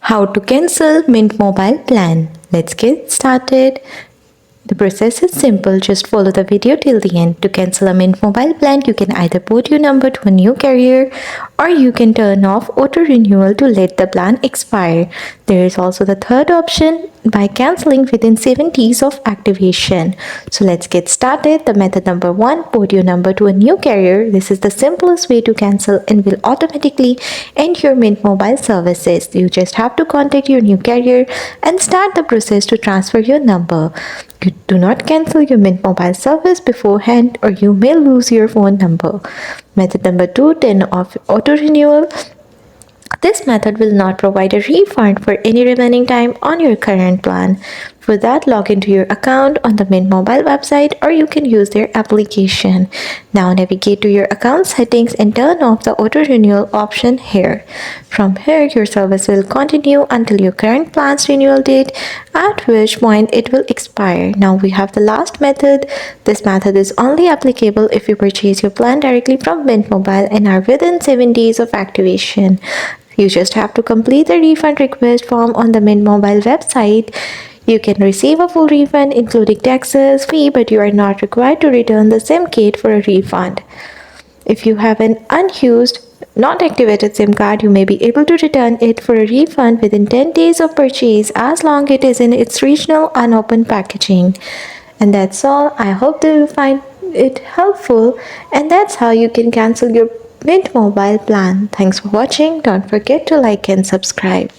How to cancel Mint Mobile plan. Let's get started. The process is simple, just follow the video till the end. To cancel a Mint Mobile plan, you can either port your number to a new carrier or you can turn off auto-renewal to let the plan expire. There is also the third option by cancelling within 7 days of activation. So let's get started. The method number 1, port your number to a new carrier. This is the simplest way to cancel and will automatically end your Mint Mobile services. You just have to contact your new carrier and start the process to transfer your number. You do not cancel your Mint Mobile service beforehand or you may lose your phone number. Method number 2, turn off auto-renewal. This method will not provide a refund for any remaining time on your current plan. For that, log into your account on the Mint Mobile website or you can use their application. Now navigate to your account settings and turn off the auto-renewal option here. From here, your service will continue until your current plan's renewal date, at which point it will expire. Now we have the last method. This method is only applicable if you purchase your plan directly from Mint Mobile and are within 7 days of activation. You just have to complete the refund request form on the Mint Mobile website. You can receive a full refund including taxes, fee, but you are not required to return the SIM kit for a refund. If you have an unused, not activated SIM card, you may be able to return it for a refund within 10 days of purchase as long as it is in its original unopened packaging. And that's all. I hope that you find it helpful, and that's how you can cancel your Mint Mobile plan. Thanks for watching. Don't forget to like and subscribe.